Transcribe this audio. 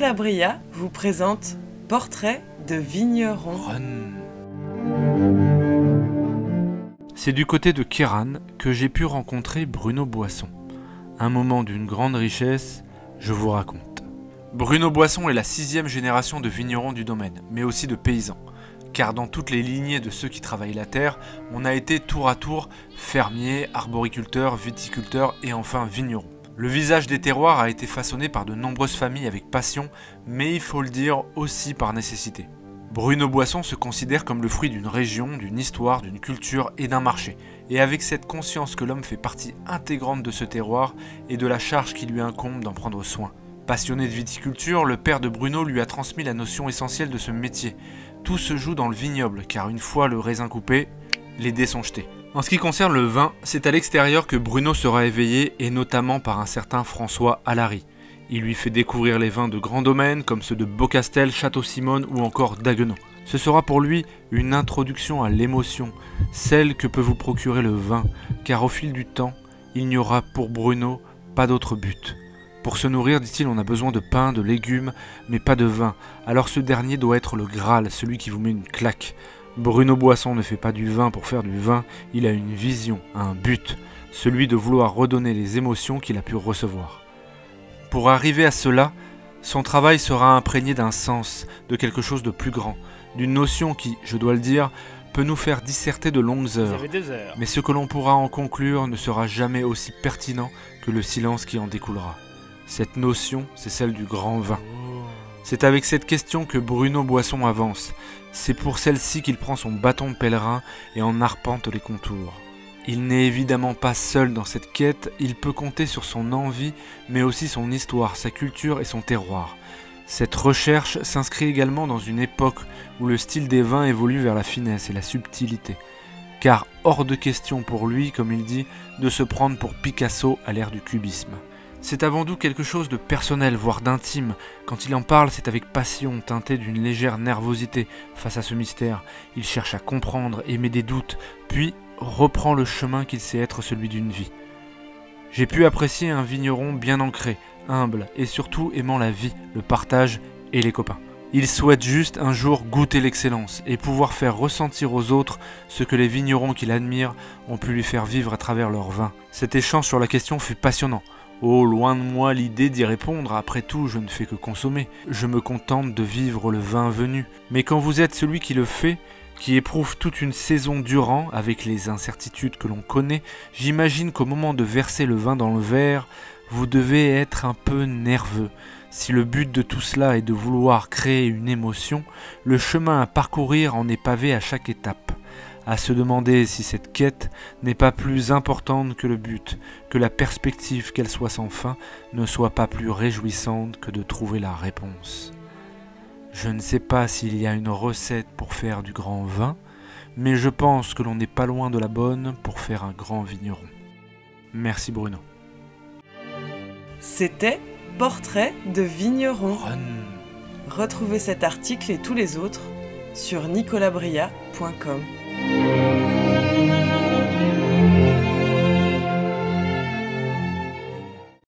Nicolas Bria vous présente Portrait de vigneron. C'est du côté de Queyranne que j'ai pu rencontrer Bruno Boisson. Un moment d'une grande richesse, je vous raconte. Bruno Boisson est la 6e génération de vignerons du domaine, mais aussi de paysans. Car dans toutes les lignées de ceux qui travaillent la terre, on a été tour à tour fermiers, arboriculteurs, viticulteurs et enfin vignerons. Le visage des terroirs a été façonné par de nombreuses familles avec passion, mais il faut le dire aussi par nécessité. Bruno Boisson se considère comme le fruit d'une région, d'une histoire, d'une culture et d'un marché. Et avec cette conscience que l'homme fait partie intégrante de ce terroir et de la charge qui lui incombe d'en prendre soin. Passionné de viticulture, le père de Bruno lui a transmis la notion essentielle de ce métier. Tout se joue dans le vignoble, car une fois le raisin coupé, les dés sont jetés. En ce qui concerne le vin, c'est à l'extérieur que Bruno sera éveillé, et notamment par un certain François Allary. Il lui fait découvrir les vins de grands domaines, comme ceux de Beaucastel, Château-Simone ou encore d'Haguenau. Ce sera pour lui une introduction à l'émotion, celle que peut vous procurer le vin, car au fil du temps, il n'y aura pour Bruno pas d'autre but. Pour se nourrir, dit-il, on a besoin de pain, de légumes, mais pas de vin. Alors ce dernier doit être le Graal, celui qui vous met une claque. Bruno Boisson ne fait pas du vin pour faire du vin, il a une vision, un but, celui de vouloir redonner les émotions qu'il a pu recevoir. Pour arriver à cela, son travail sera imprégné d'un sens, de quelque chose de plus grand, d'une notion qui, je dois le dire, peut nous faire disserter de longues heures. Mais ce que l'on pourra en conclure ne sera jamais aussi pertinent que le silence qui en découlera. Cette notion, c'est celle du grand vin. C'est avec cette question que Bruno Boisson avance. C'est pour celle-ci qu'il prend son bâton de pèlerin et en arpente les contours. Il n'est évidemment pas seul dans cette quête, il peut compter sur son envie, mais aussi son histoire, sa culture et son terroir. Cette recherche s'inscrit également dans une époque où le style des vins évolue vers la finesse et la subtilité. Car hors de question pour lui, comme il dit, de se prendre pour Picasso à l'ère du cubisme. C'est avant tout quelque chose de personnel, voire d'intime. Quand il en parle, c'est avec passion, teinté d'une légère nervosité face à ce mystère. Il cherche à comprendre, émet des doutes, puis reprend le chemin qu'il sait être celui d'une vie. J'ai pu apprécier un vigneron bien ancré, humble et surtout aimant la vie, le partage et les copains. Il souhaite juste un jour goûter l'excellence et pouvoir faire ressentir aux autres ce que les vignerons qu'il admire ont pu lui faire vivre à travers leur vin. Cet échange sur la question fut passionnant. Oh, loin de moi l'idée d'y répondre, après tout je ne fais que consommer. Je me contente de vivre le vin venu. Mais quand vous êtes celui qui le fait, qui éprouve toute une saison durant, avec les incertitudes que l'on connaît, j'imagine qu'au moment de verser le vin dans le verre, vous devez être un peu nerveux. Si le but de tout cela est de vouloir créer une émotion, le chemin à parcourir en est pavé à chaque étape. À se demander si cette quête n'est pas plus importante que le but, que la perspective qu'elle soit sans fin ne soit pas plus réjouissante que de trouver la réponse. Je ne sais pas s'il y a une recette pour faire du grand vin, mais je pense que l'on n'est pas loin de la bonne pour faire un grand vigneron. Merci Bruno. C'était Portrait de vigneron. Retrouvez cet article et tous les autres sur nicolabria.com.